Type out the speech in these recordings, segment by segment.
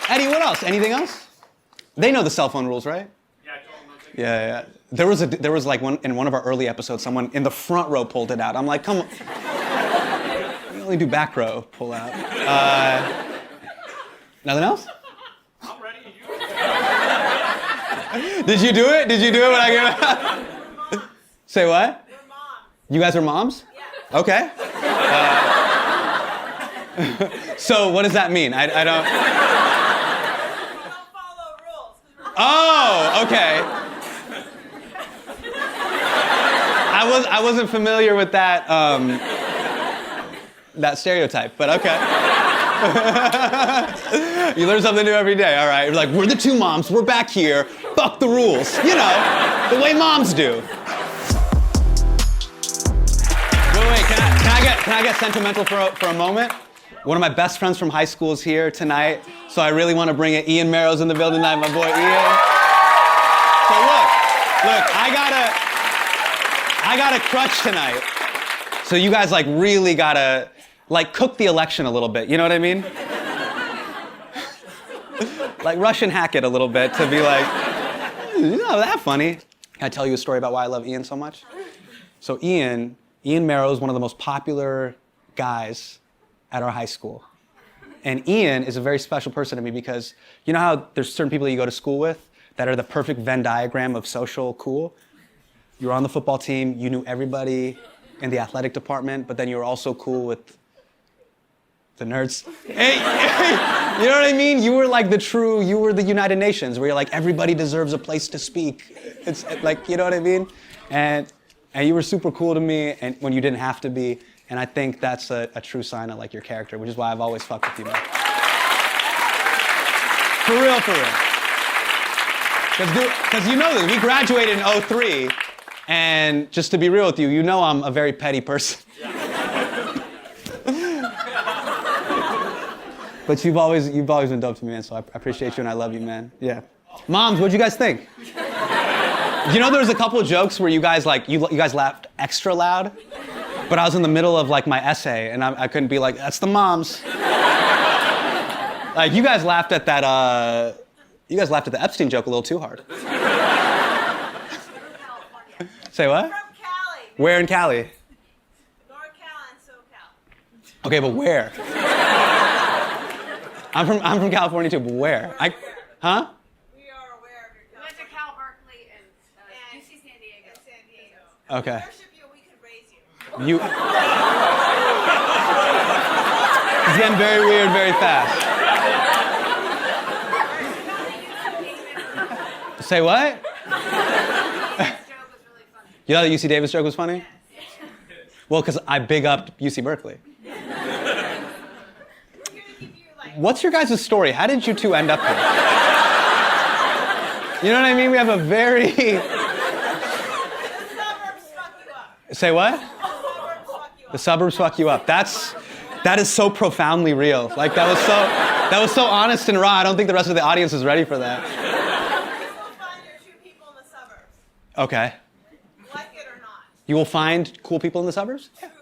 Eddie, what else? Anything else? They know the cell phone rules, right? Yeah, I told them. Yeah. There was like in one of our early episodes, someone in the front row pulled it out. I'm like, come on. We only do back row pull out. Nothing else? I'm ready. Did you do it? Did you do it when I gave it? Say what? We're moms. You guys are moms? Yeah. Okay. So what does that mean? I don't. We don't follow rules. Oh, okay. I wasn't familiar with that that stereotype, but okay. You learn something new every day. All right. You're like, we're the two moms. We're back here. Fuck the rules. You know, the way moms do. Wait. Can I get sentimental for a moment? One of my best friends from high school is here tonight, so I really want to bring it. Ian Merrow's in the building tonight, my boy Ian. So look, I got a crutch tonight. So you guys like really gotta like cook the election a little bit, you know what I mean? Like Russian hack it a little bit to be like, you're not that funny. Can I tell you a story about why I love Ian so much? So Ian Merrow is one of the most popular guys at our high school. And Ian is a very special person to me because you know how there's certain people that you go to school with that are the perfect Venn diagram of social cool? You were on the football team, you knew everybody in the athletic department, but then you were also cool with the nerds. Hey, you know what I mean? You were like you were the United Nations, where you're like, everybody deserves a place to speak. It's like, you know what I mean? And you were super cool to me and when you didn't have to be. And I think that's a true sign of like your character, which is why I've always fucked with you, man. For real. Because you know this, we graduated in 2003, and just to be real with you, you know I'm a very petty person. But you've always been dope to me, man, so I appreciate you and I love you, man. Yeah. Moms, what'd you guys think? You know there was a couple of jokes where you guys laughed extra loud? But I was in the middle of like my essay and I couldn't be like, that's the moms. Like you guys laughed at that, you guys laughed at the Epstein joke a little too hard. Say what? From Cali. Where in Cali? North Cal and SoCal. Okay, but where? I'm from California too, but where? Huh? We are aware of your We went to Cal Berkeley and UC San Diego. San Diego. Okay. Worship you, we could raise you. You. It's getting very weird very fast. Say what? You thought the UC Davis joke was funny? Well, because I big up UC Berkeley. We're here to give you like. What's your guys' story? How did you two end up here? You know what I mean? We have a very... The suburbs fuck you up. Say what? The suburbs fuck you up. The suburbs fuck you up. That is so profoundly real. Like that was so honest and raw. I don't think the rest of the audience is ready for that. You will find your true people in the suburbs. Okay. Like it or not. You will find cool people in the suburbs? Your true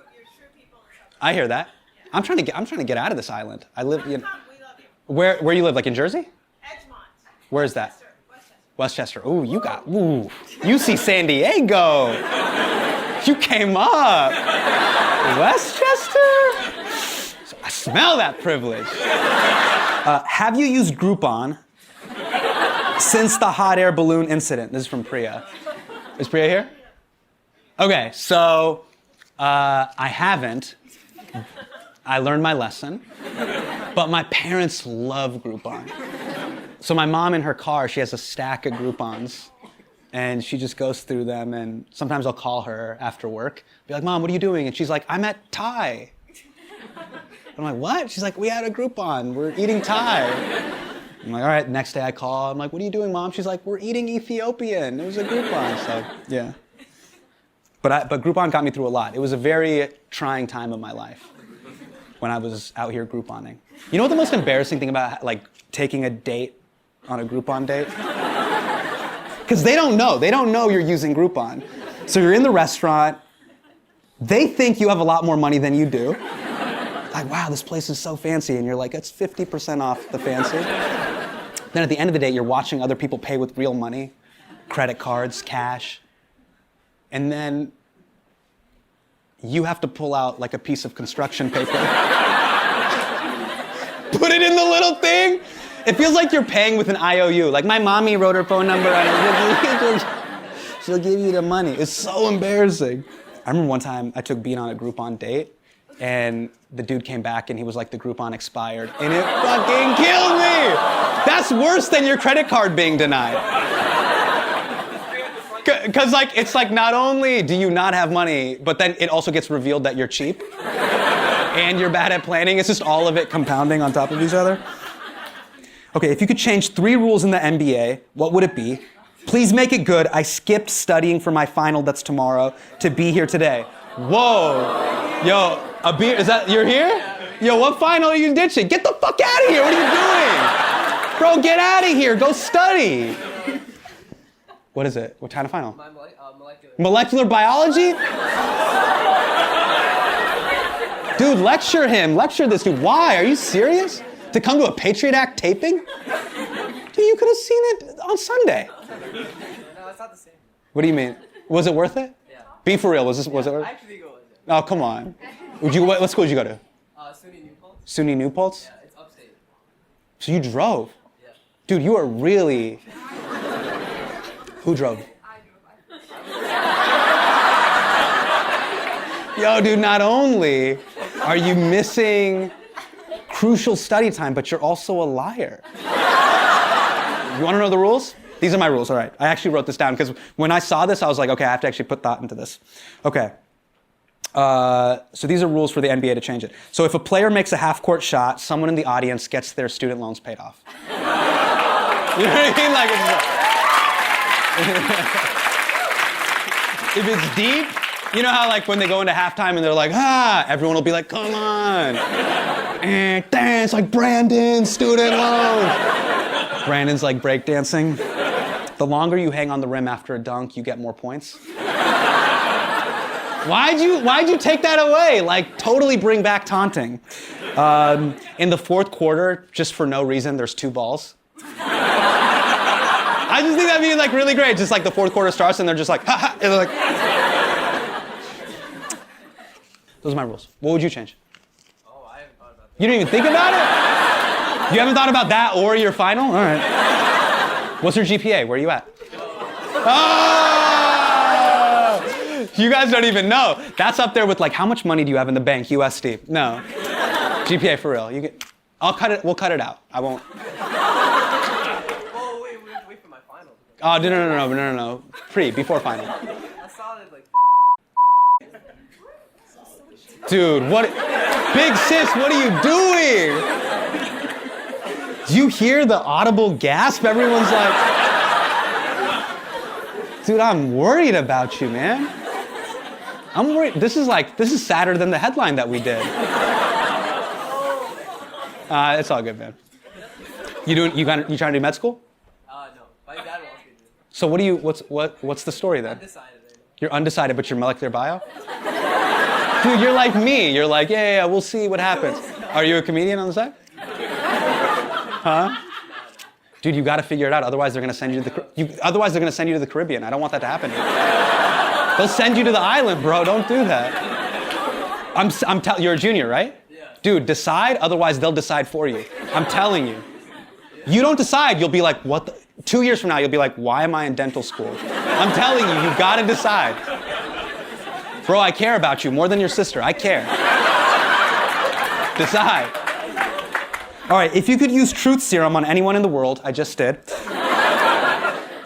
people in the suburbs. I hear that. I'm trying to get out of this island. I live, you know, Come, we love you. where you live, like in Jersey? Edgemont. Where is that? Westchester. Westchester. UC San Diego. You came up. Westchester? I smell that privilege. Have you used Groupon since the hot air balloon incident? This is from Priya. Is Priya here? Okay, so I haven't. I learned my lesson, but my parents love Groupon. So my mom in her car, she has a stack of Groupons, and she just goes through them, and sometimes I'll call her after work, be like, Mom, what are you doing? And she's like, I'm at Thai. I'm like, what? She's like, we had a Groupon, we're eating Thai. I'm like, all right, next day I call, I'm like, what are you doing, Mom? She's like, we're eating Ethiopian. It was a Groupon, so yeah. But Groupon got me through a lot. It was a very trying time of my life when I was out here Grouponing. You know what the most embarrassing thing about like taking a date on a Groupon date? Because they don't know you're using Groupon. So you're in the restaurant, they think you have a lot more money than you do. Like, wow, this place is so fancy. And you're like, it's 50% off the fancy. Then at the end of the day, you're watching other people pay with real money, credit cards, cash. And then you have to pull out like a piece of construction paper. Put it in the little thing. It feels like you're paying with an IOU. Like my mommy wrote her phone number on it. She'll give you the money. It's so embarrassing. I remember one time I took Bean on a Groupon date, and the dude came back and he was like, the Groupon expired. And it fucking killed me! That's worse than your credit card being denied. Because like, it's like not only do you not have money, but then it also gets revealed that you're cheap and you're bad at planning. It's just all of it compounding on top of each other. Okay, if you could change 3 rules in the NBA, what would it be? Please make it good. I skipped studying for my final that's tomorrow to be here today. Whoa. Yo, a beer, is that, you're here? Yo, what final are you ditching? Get the fuck out of here, what are you doing? Bro, get out of here, go study. What is it? What kind of final? Molecular. Molecular biology? Dude, lecture him. Lecture this dude. Why? Are you serious? To come to a Patriot Act taping? Dude, you could have seen it on Sunday. No, it's not the same. What do you mean? Was it worth it? Yeah. Be for real. Was it worth I it? actually go with it. Oh, come on. What school did you go to? SUNY New Paltz. SUNY New Paltz? Yeah, it's upstate. So you drove? Yeah. Dude, you are really... Who drove? Yo, dude, not only are you missing crucial study time, but you're also a liar. You want to know the rules? These are my rules, all right. I actually wrote this down because when I saw this, I was like, okay, I have to actually put thought into this. Okay. So these are rules for the NBA to change it. So if a player makes a half-court shot, someone in the audience gets their student loans paid off. You know what I mean? Like, if it's deep, you know how like when they go into halftime and they're like, everyone will be like, come on. And dance like Brandon, student loans. Brandon's like breakdancing. The longer you hang on the rim after a dunk, you get more points. Why'd you take that away? Like, totally bring back taunting. In the fourth quarter, just for no reason, there's 2 balls. I just think that'd be like really great. Just like the fourth quarter starts and they're just like, ha ha. And they're like, those are my rules. What would you change? Oh, I haven't thought about that. You didn't even think about it? You haven't thought about that or your final? All right. What's your GPA? Where are you at? Oh! You guys don't even know. That's up there with like, how much money do you have in the bank, USD? No. GPA for real. I'll cut it, we'll cut it out. I won't. Oh, wait, we have to wait for my final. Oh, no. Before final. I saw it like... Dude, what? Big sis, what are you doing? Do you hear the audible gasp? Everyone's like, dude, I'm worried about you, man. I'm worried. This is sadder than the headline that we did. It's all good, man. You trying to do med school? No. My dad wants me to do it. So what's the story then? Undecided right now. You're undecided, but you're molecular bio? Dude, you're like me. You're like, yeah, we'll see what happens. Are you a comedian on the side? Huh? Dude, you got to figure it out. Otherwise, they're gonna send you to the Caribbean. I don't want that to happen. They'll send you to the island, bro. Don't do that. You're a junior, right? Yeah. Dude, decide. Otherwise, they'll decide for you. I'm telling you. You don't decide. You'll be like, what? 2 years from now, you'll be like, why am I in dental school? I'm telling you, you got to decide. Bro, I care about you more than your sister. I care. Decide. All right, if you could use truth serum on anyone in the world, I just did.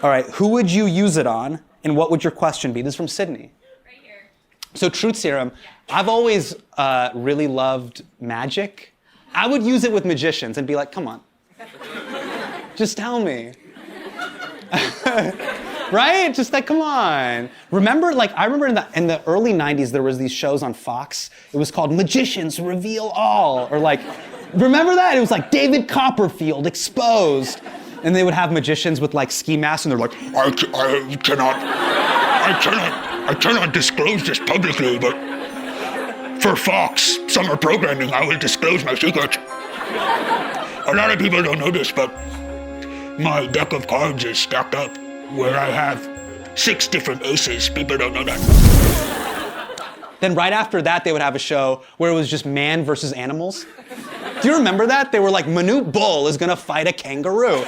All right, who would you use it on, and what would your question be? This is from Sydney. Right here. So truth serum, I've always really loved magic. I would use it with magicians and be like, come on. Just tell me. Right? Just like, come on. Remember, like, I remember in the early 90s, there was these shows on Fox. It was called Magicians Reveal All. Or like, remember that? It was like David Copperfield exposed. And they would have magicians with like ski masks and they're like, I cannot disclose this publicly, but for Fox summer programming, I will disclose my secret. A lot of people don't know this, but my deck of cards is stacked up where I have 6 different aces. People don't know that. Then right after that, they would have a show where it was just man versus animals. Do you remember that? They were like, Manute Bull is gonna fight a kangaroo.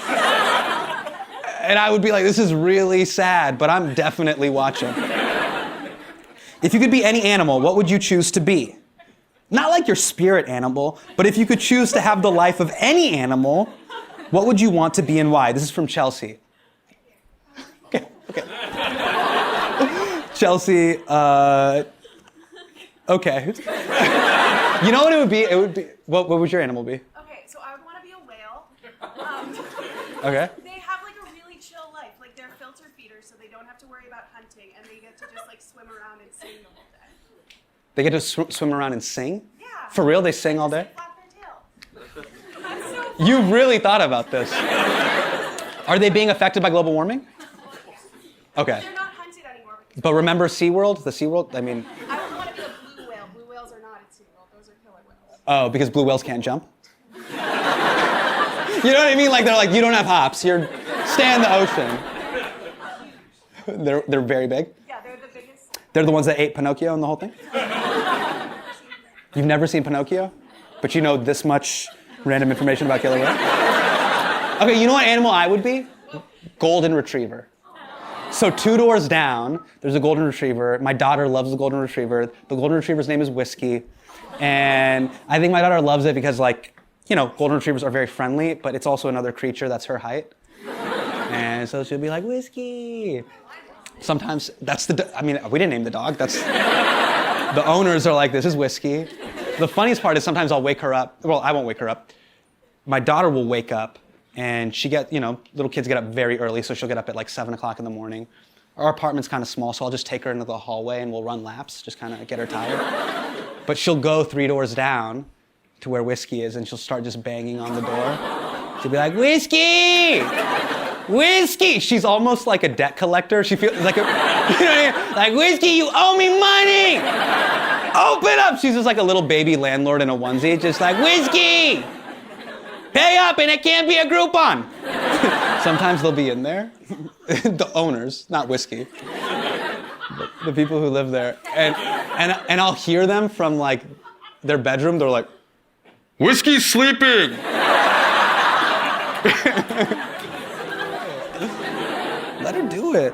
And I would be like, this is really sad, but I'm definitely watching. If you could be any animal, what would you choose to be? Not like your spirit animal, but if you could choose to have the life of any animal, what would you want to be and why? This is from Chelsea. Okay. Chelsea, okay. You know what it would be? It would be, what would your animal be? Okay, so I would want to be a whale. Okay. They have like a really chill life. Like they're filter feeders, so they don't have to worry about hunting, and they get to just like swim around and sing the whole day. They get to swim around and sing? Yeah. For real, they sing all day? They flap their tail. That's so fun. You really thought about this. Are they being affected by global warming? Okay. They're not hunted anymore. Because But remember SeaWorld? The SeaWorld? I mean, I would want to be a blue whale. Blue whales are not at SeaWorld. Those are killer whales. oh, because blue whales can't jump? You know what I mean? Like, they're like, you don't have hops. You're, stay in the ocean. They're very big. Yeah, they're the biggest. They're the ones that ate Pinocchio and the whole thing? You've never seen Pinocchio? But you know this much random information about killer whales? Okay, you know what animal I would be? Golden retriever. So 2 doors down, there's a golden retriever. My daughter loves the golden retriever. The golden retriever's name is Whiskey. And I think my daughter loves it because, like, you know, golden retrievers are very friendly, but it's also another creature that's her height. And so she'll be like, Whiskey. Sometimes that's I mean, we didn't name the dog. That's, the owners are like, this is Whiskey. The funniest part is sometimes I'll wake her up. Well, I won't wake her up. My daughter will wake up and little kids get up very early, so she'll get up at like 7 o'clock in the morning. Our apartment's kind of small, so I'll just take her into the hallway and we'll run laps, just kind of get her tired. But she'll go 3 doors down to where Whiskey is and she'll start just banging on the door. She'll be like, Whiskey! Whiskey! She's almost like a debt collector. She feels like you know what I mean? Like, Whiskey, you owe me money! Open up! She's just like a little baby landlord in a onesie, just like, Whiskey! Pay up and it can't be a Groupon! Sometimes they'll be in there. The owners, not Whiskey. The people who live there. And I'll hear them from like their bedroom, they're like, Whiskey's sleeping! Let her do it.